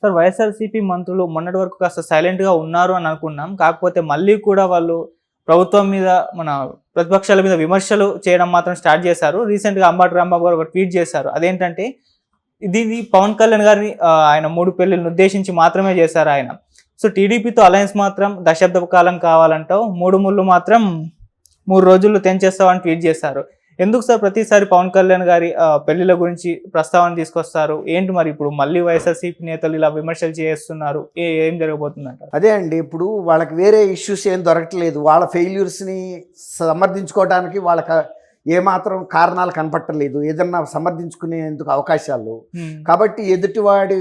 Sir YSRCP మంత్రులు మొన్నటి వరకు కాస్త సైలెంట్‌గా ఉన్నారు అని అనుకున్నాం. కాకపోతే మళ్ళీ కూడా వాళ్ళు ప్రభుత్వం మీద మన ప్రతిపక్షాల మీద విమర్శలు చేయడం మాత్రం స్టార్ట్ చేశారు. రీసెంట్‌గా అంబటి రాంబాబు గారు ఒక ట్వీట్ చేశారు. అదేంటంటే ఇది పవన్ కళ్యాణ్ గారిని ఆయన 3 పెళ్ళిళ్ళను ఉద్దేశించి మాత్రమే చేశారు ఆయన. సో టీడీపీతో అలయన్స్ మాత్రం దశాబ్దపు కాలం కావాలంటావు. 3 ముళ్ళు మాత్రం 3 రోజుల్లో తెంచేస్తావని ట్వీట్ చేశారు. ఎందుకు సార్ ప్రతిసారి పవన్ కళ్యాణ్ గారి పెళ్ళిళ్ళ గురించి ప్రస్తావన తీసుకొస్తారు? ఏంటి మరి ఇప్పుడు మళ్ళీ వైఎస్ఆర్‌సీపీ నేతలు ఇలా విమర్శలు చేస్తున్నారు? ఏం జరగబోతుందంటారు? అదే అండి, ఇప్పుడు వాళ్ళకి వేరే ఇష్యూస్ ఏం దొరకట్లేదు. వాళ్ళ ఫెయిల్యూర్స్ని సమర్థించుకోవడానికి వాళ్ళకి ఏమాత్రం కారణాలు కనపట్టలేదు, ఏదన్నా సమర్థించుకునేందుకు అవకాశాలు. కాబట్టి ఎదుటివాడి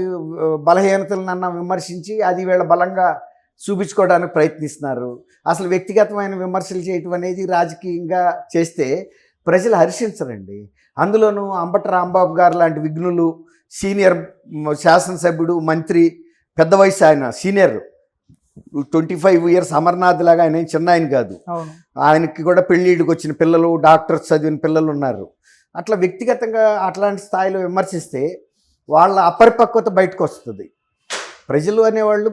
బలహీనతలనన్నా విమర్శించి అది వీళ్ళ బలంగా చూపించుకోవడానికి ప్రయత్నిస్తున్నారు. అసలు వ్యక్తిగతమైన విమర్శలు చేయటం అనేది రాజకీయంగా చేస్తే ప్రజలు హర్షించరండి. అందులోనూ అంబటి రాంబాబు గారు లాంటి విఘ్నులు, సీనియర్ శాసనసభ్యుడు, మంత్రి, పెద్ద వయసు, ఆయన సీనియర్ 25 ఇయర్స్, అమర్నాథ్ లాగా ఆయన చిన్న ఆయన కాదు. ఆయనకి కూడా పెళ్ళిళ్ళకి వచ్చిన పిల్లలు, డాక్టర్స్ చదివిన పిల్లలు ఉన్నారు. అట్లా వ్యక్తిగతంగా అట్లాంటి స్థాయిలో విమర్శిస్తే వాళ్ళ అపరిపక్వత బయటకు వస్తుంది. ప్రజలు అనేవాళ్ళు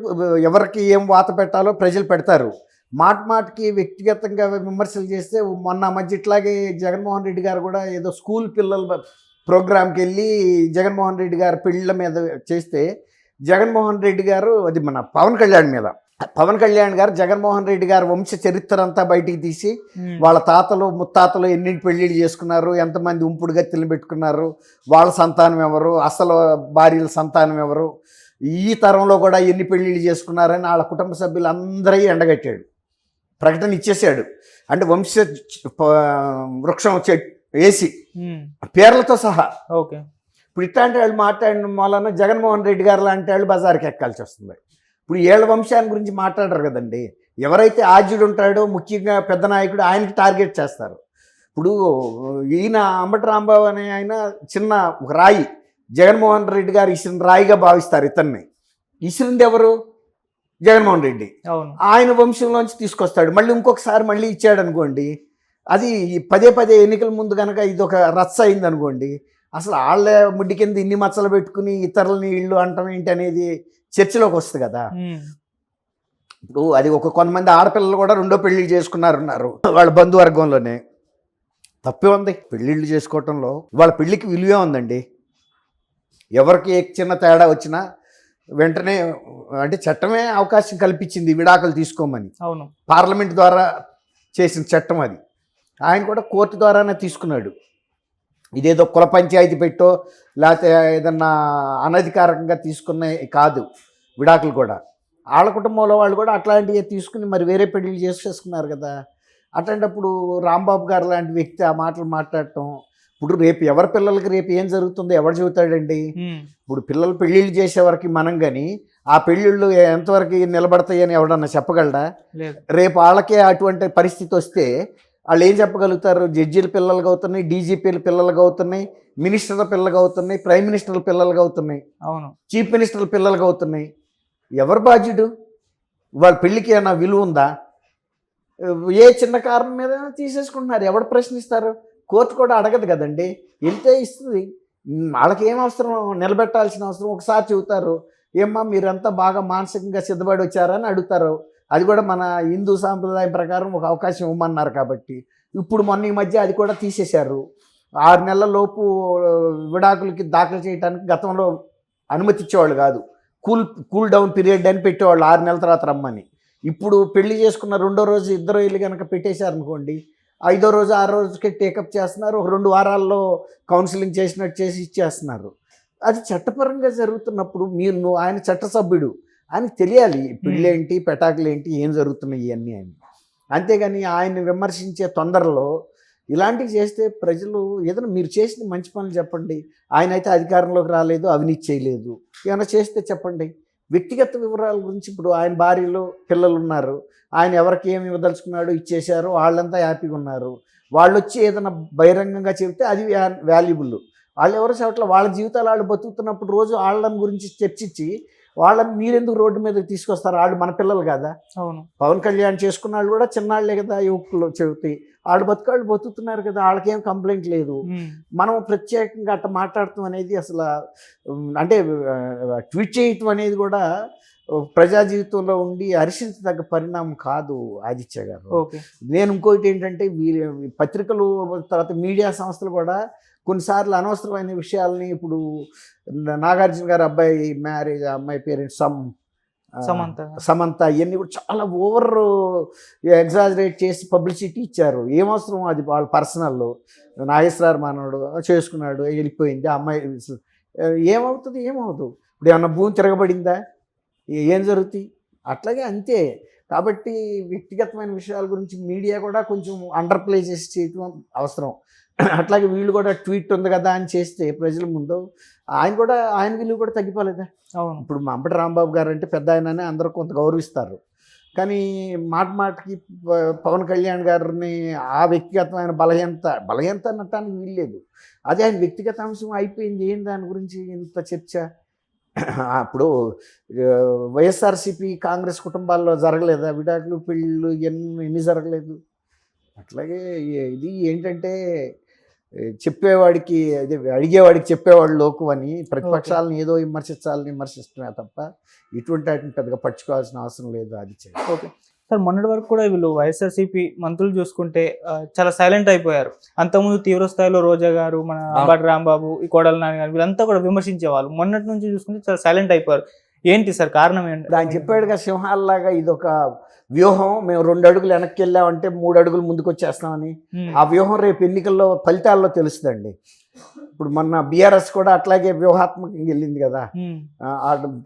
ఎవరికి ఏం వాత పెట్టాలో ప్రజలు పెడతారు. మాటికి వ్యక్తిగతంగా విమర్శలు చేస్తే మొన్న మధ్య ఇట్లాగే జగన్మోహన్ రెడ్డి గారు కూడా ఏదో స్కూల్ పిల్లల ప్రోగ్రాంకి వెళ్ళి జగన్మోహన్ రెడ్డి గారు పెళ్ళిళ్ళ మీద చేస్తే జగన్మోహన్ రెడ్డి గారు, అది మన పవన్ కళ్యాణ్ గారు జగన్మోహన్ రెడ్డి గారు వంశ చరిత్ర అంతా బయటికి తీసి వాళ్ళ తాతలు ముత్తాతలు ఎన్నింటి పెళ్ళిళ్ళు చేసుకున్నారు, ఎంతమంది ఉంపుడు గత్తెలు పెట్టుకున్నారు, వాళ్ళ సంతానం ఎవరు, అసలు భార్యల సంతానం ఎవరు, ఈ తరంలో కూడా ఎన్ని పెళ్ళిళ్ళు చేసుకున్నారని వాళ్ళ కుటుంబ సభ్యులందరూ ఎండగట్టాడు, ప్రకటన ఇచ్చేసాడు. అంటే వంశ వృక్షం వేసి పేర్లతో సహా. ఓకే. ఇప్పుడు ఇట్లాంటి వాళ్ళు మాట్లాడిన వలన జగన్మోహన్ రెడ్డి గారు లాంటి వాళ్ళు బజార్కి ఎక్కాల్సి వస్తుంది. ఇప్పుడు ఏళ్ళ వంశాన్ని గురించి మాట్లాడరు కదండి. ఎవరైతే ఆద్యుడు ఉంటాడో, ముఖ్యంగా పెద్ద నాయకుడు, ఆయనకి టార్గెట్ చేస్తారు. ఇప్పుడు ఈయన అంబటి రాంబాబు అనే ఆయన చిన్న ఒక రాయి, జగన్మోహన్ రెడ్డి గారు ఇసిన రాయిగా భావిస్తారు. ఇతన్ని ఇసిరింది ఎవరు? జగన్మోహన్ రెడ్డి. ఆయన వంశంలోంచి తీసుకొస్తాడు. మళ్ళీ ఇంకొకసారి మళ్ళీ ఇచ్చాడు అనుకోండి, అది పదే ఎన్నికల ముందు కనుక ఇది ఒక రచ్చ అయింది అనుకోండి, అసలు వాళ్ళ ముడ్డి కింద ఇన్ని మచ్చలు పెట్టుకుని ఇతరులని ఇళ్ళు అంటాం ఏంటి అనేది చర్చలోకి వస్తుంది కదా. ఇప్పుడు అది కొంతమంది ఆడపిల్లలు కూడా 2వ పెళ్ళిళ్ళు చేసుకున్నారు వాళ్ళ బంధువర్గంలోనే. తప్పే ఉంది పెళ్ళిళ్ళు చేసుకోవటంలో. వాళ్ళ పెళ్ళికి విలువే ఉందండి. ఎవరికి చిన్న తేడా వచ్చినా వెంటనే, అంటే చట్టమే అవకాశం కల్పించింది విడాకులు తీసుకోమని. అవును, పార్లమెంట్ ద్వారా చేసిన చట్టం అది. ఆయన కూడా కోర్టు ద్వారానే తీసుకున్నాడు. ఇదేదో కుల పంచాయతీ పెట్టో లేకపోతే ఏదన్నా అనధికారికంగా తీసుకున్న కాదు విడాకులు కూడా. వాళ్ళ కుటుంబంలో వాళ్ళు కూడా అట్లాంటివి తీసుకుని మరి వేరే పెళ్ళిళ్ళు చేసుకున్నారు కదా. అట్లాంటప్పుడు రాంబాబు గారు లాంటి వ్యక్తి ఆ మాటలు మాట్లాడటం, ఇప్పుడు రేపు ఎవరి పిల్లలకి రేపు ఏం జరుగుతుందో ఎవరు చెబుతాడండి? ఇప్పుడు పిల్లలు పెళ్ళిళ్ళు చేసేవరకు మనం కానీ ఆ పెళ్ళిళ్ళు ఎంతవరకు నిలబడతాయని ఎవడన్నా చెప్పగలడా? రేపు వాళ్ళకే అటువంటి పరిస్థితి వస్తే వాళ్ళు ఏం చెప్పగలుగుతారు? జడ్జీల పిల్లలుగా అవుతున్నాయి, డీజీపీల పిల్లలుగా అవుతున్నాయి, మినిస్టర్ల పిల్లలుగా అవుతున్నాయి, ప్రైమ్ మినిస్టర్ల పిల్లలుగా అవుతున్నాయి, అవును, చీఫ్ మినిస్టర్ల పిల్లలుగా అవుతున్నాయి. ఎవరు బాధ్యుడు? వాళ్ళ పెళ్ళికి ఏమైనా విలువ ఉందా? ఏ చిన్న కారణం మీద తీసేసుకుంటున్నారు. ఎవరు ప్రశ్నిస్తారు? కోర్టు కూడా అడగదు కదండి, వెళ్తే ఇస్తుంది. వాళ్ళకి ఏం అవసరం, నిలబెట్టాల్సిన అవసరం. ఒకసారి చెబుతారు, ఏమ్మా మీరంతా బాగా మానసికంగా సిద్ధపడి వచ్చారని అడుగుతారు. అది కూడా మన హిందూ సాంప్రదాయం ప్రకారం ఒక అవకాశం ఇవ్వమన్నారు కాబట్టి. ఇప్పుడు మొన్న ఈ మధ్య అది కూడా తీసేశారు. 6 నెలల లోపు విడాకులకి దాఖలు చేయడానికి గతంలో అనుమతి ఇచ్చేవాళ్ళు కాదు. కూల్ డౌన్ పీరియడ్ అని పెట్టేవాళ్ళు, 6 నెలల తర్వాత రమ్మని. ఇప్పుడు పెళ్లి చేసుకున్న 2వ రోజు ఇద్దరు ఇల్లు కనుక పెట్టేశారనుకోండి, 5వ రోజు 6 రోజుకి టేకప్ చేస్తున్నారు. ఒక 2 వారాల్లో కౌన్సిలింగ్ చేసినట్టు చేసి ఇచ్చేస్తున్నారు. అది చట్టపరంగా జరుగుతున్నప్పుడు ఆయన చట్టసభ్యుడు, ఆయనకు తెలియాలి పెళ్ళేంటి, పెటాకులేంటి, ఏం జరుగుతున్నాయి ఇవన్నీ అని. అంతేగాని ఆయన్ని విమర్శించే తొందరలో ఇలాంటివి చేస్తే ప్రజలు ఏదైనా మీరు చేసిన మంచి పనులు చెప్పండి. ఆయన అయితే అధికారంలోకి రాలేదు, అవినీతి చేయలేదు, ఏమైనా చేస్తే చెప్పండి. వ్యక్తిగత వివరాల గురించి ఇప్పుడు ఆయన భార్యలు పిల్లలు ఉన్నారు, ఆయన ఎవరికి ఏమి ఇవ్వదలుచుకున్నాడో ఇచ్చేశారు, వాళ్ళంతా హ్యాపీగా ఉన్నారు. వాళ్ళు వచ్చి ఏదైనా బహిరంగంగా చెబితే అది వాల్యుబుల్. వాళ్ళు ఎవరో చోట్ల వాళ్ళ జీవితాలు వాళ్ళు బతుకుతున్నప్పుడు రోజు వాళ్ళని గురించి చర్చించి వాళ్ళని మీరెందుకు రోడ్డు మీదకి తీసుకొస్తారు? వాళ్ళు మన పిల్లలు కదా. అవును. పవన్ కళ్యాణ్ చేసుకున్న వాళ్ళు కూడా చిన్నాళ్లే కదా, యువకులు చెబుతాయి. వాళ్ళు బతుకాళ్ళు బతుకుతున్నారు కదా, వాళ్ళకేం కంప్లైంట్ లేదు. మనం ప్రత్యేకంగా అట్లా మాట్లాడటం అనేది అసలు అంటే ట్వీట్ చేయటం అనేది కూడా ప్రజా జీవితంలో ఉండి హర్షించదగ్గ పరిణామం కాదు ఆదిత్య గారు. ఓకే. నేను ఇంకోటి ఏంటంటే పత్రికలు తర్వాత మీడియా సంస్థలు కూడా కొన్నిసార్లు అనవసరమైన విషయాల్ని, ఇప్పుడు నాగార్జున గారి అబ్బాయి మ్యారేజ్, అమ్మాయి పేరెంట్స్ సమంత, ఇవన్నీ కూడా చాలా ఓవర్ ఎగ్జాజరేట్ చేసి పబ్లిసిటీ ఇచ్చారు. ఏమవసరం, అది వాళ్ళ పర్సనల్. నాగేశ్వరరావు మనోడు చేసుకున్నాడు, వెళ్ళిపోయింది ఆ అమ్మాయి. ఏమవుతుంది? ఏమవుతుంది? ఇప్పుడు ఏమన్నా భూమి తిరగబడిందా? ఏం జరుగుతాయి? అట్లాగే అంతే. కాబట్టి వ్యక్తిగతమైన విషయాల గురించి మీడియా కూడా కొంచెం అండర్ ప్లే చేసి చేయటం అవసరం. అట్లాగే వీళ్ళు కూడా ట్వీట్ ఉంది కదా అని చేస్తే ప్రజల ముందు ఆయన విలువ కూడా తగ్గిపోలేదా? అవును. ఇప్పుడు మా అంబటి రాంబాబు గారు అంటే పెద్ద ఆయననే అందరూ కొంత గౌరవిస్తారు. కానీ మాటకి పవన్ కళ్యాణ్ గారిని ఆ వ్యక్తిగతమైన బలహీనత అనటానికి వీల్లేదు. అదే ఆయన వ్యక్తిగత అంశం అయిపోయింది. ఏం దాని గురించి ఇంత చర్చ? అప్పుడు వైఎస్ఆర్సీపీ కాంగ్రెస్ కుటుంబాల్లో జరగలేదా విడాకులు, పెళ్ళిళ్ళు, ఎన్ని జరగలేదు? అట్లాగే ఇది ఏంటంటే చెప్పేవాడికి అదే అడిగేవాడికి చెప్పేవాడు లోకు అని ప్రతిపక్షాలను ఏదో విమర్శిస్తమే తప్ప ఇటువంటి వాటిని పెద్దగా పట్టుకోవాల్సిన అవసరం లేదు. అది ఓకే సార్, మొన్నటి వరకు కూడా వీళ్ళు వైఎస్ఆర్సీపీ మంత్రులు చూసుకుంటే చాలా సైలెంట్ అయిపోయారు. అంతకుముందు తీవ్ర స్థాయిలో రోజా గారు, మన అంబటి రాంబాబు, ఈ కోడల నాని గారు వీళ్ళంతా కూడా విమర్శించేవాళ్ళు. మొన్నటి నుంచి చూసుకుంటే చాలా సైలెంట్ అయిపోయారు. ఏంటి సార్ కారణం? ఏంటి? ఆయన చెప్పాడుగా, సింహాల్లాగా ఇదొక వ్యూహం, మేము 2 అడుగులు వెనక్కి వెళ్ళామంటే 3 అడుగులు ముందుకు వచ్చేస్తామని. ఆ వ్యూహం రేపు ఎన్నికల్లో ఫలితాల్లో తెలుస్తుందండి. ఇప్పుడు మొన్న బీఆర్ఎస్ కూడా అట్లాగే వ్యూహాత్మకంగా వెళ్ళింది కదా,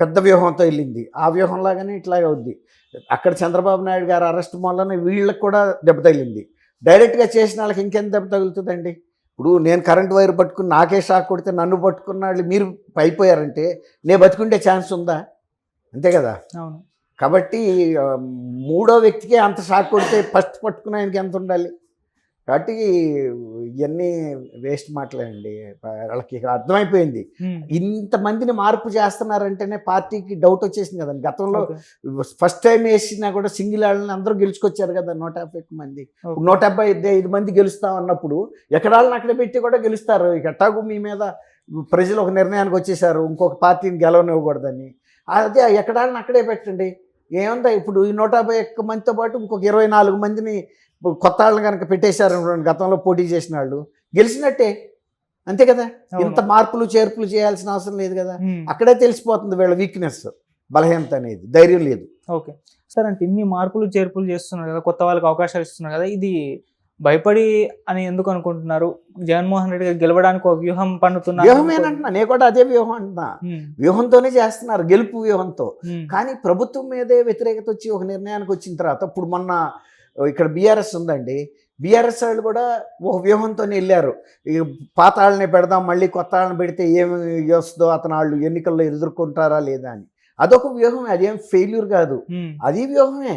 పెద్ద వ్యూహంతో వెళ్ళింది. ఆ వ్యూహం లాగానే ఇట్లాగే అవుద్ది. అక్కడ చంద్రబాబు నాయుడు గారు అరెస్ట్ వల్లనే వీళ్ళకి కూడా దెబ్బ తగిలింది. డైరెక్ట్గా చేసిన వాళ్ళకి ఇంకెంత దెబ్బ తగులుతుందండి? ఇప్పుడు నేను కరెంట్ వైర్ పట్టుకుని నాకే షాక్ కొడితే నన్ను పట్టుకున్న వాళ్ళు మీరు అయిపోయారంటే నేను బతుకుండే ఛాన్స్ ఉందా? అంతే కదా. అవును. కాబట్టి మూడో వ్యక్తికే అంత షాక్ కొడితే ఫస్ట్ పట్టుకున్న ఆయనకి ఎంత ఉండాలి? కాబట్టి ఇవన్నీ వేస్ట్ మాటలేండి. వాళ్ళకి అర్థమైపోయింది. ఇంతమందిని మార్పు చేస్తున్నారంటేనే పార్టీకి డౌట్ వచ్చేసింది కదండి. గతంలో ఫస్ట్ టైం వేసినా కూడా సింగిల్ వాళ్ళని అందరూ గెలుచుకొచ్చారు కదా, 150 మంది. 175 మంది గెలుస్తాం అన్నప్పుడు ఎక్కడ వాళ్ళని అక్కడ పెట్టి కూడా గెలుస్తారు. ఇక ఎట్టాగు మీ మీద ప్రజలు ఒక నిర్ణయానికి వచ్చేసారు ఇంకొక పార్టీని గెలవనివ్వకూడదని. అదే ఎక్కడ వాళ్ళని అక్కడే పెట్టండి. ఏముందా, ఇప్పుడు ఈ 151 మందితో పాటు ఇంకొక 24 మందిని కొత్త వాళ్ళని కనుక పెట్టేశారు గతంలో పోటీ చేసిన వాళ్ళు, గెలిచినట్టే. అంతే కదా. ఇంత మార్పులు చేర్పులు చేయాల్సిన అవసరం లేదు కదా. అక్కడే తెలిసిపోతుంది వీళ్ళ వీక్నెస్, బలహీనత అనేది. ధైర్యం లేదు. ఓకే సార్, అంటే ఇన్ని మార్పులు చేర్పులు చేస్తున్నారు కదా, కొత్త వాళ్ళకి అవకాశాలు ఇస్తున్నారు కదా, ఇది భయపడి అని ఎందుకు అనుకుంటున్నారు? జగన్మోహన్ రెడ్డి గారు గెలవడానికి ఒక వ్యూహం పన్నుతున్నారు. వ్యూహమేనంటున్నా, నేను కూడా అదే వ్యూహం అంటున్నా. వ్యూహంతోనే చేస్తున్నారు, గెలుపు వ్యూహంతో. కానీ ప్రభుత్వం మీదే వ్యతిరేకత వచ్చి ఒక నిర్ణయానికి వచ్చిన తర్వాత, ఇప్పుడు మొన్న ఇక్కడ బీఆర్ఎస్ ఉందండి, బీఆర్ఎస్ వాళ్ళు కూడా ఒక వ్యూహంతోనే వెళ్ళారు. ఇక పాత వాళ్ళని పెడదాం, మళ్ళీ కొత్త వాళ్ళని పెడితే ఏమి వస్తుందో, అతను వాళ్ళు ఎన్నికల్లో ఎదుర్కొంటారా లేదా అని. అదొక వ్యూహమే, అదేం ఫెయిల్యూర్ కాదు, అది వ్యూహమే.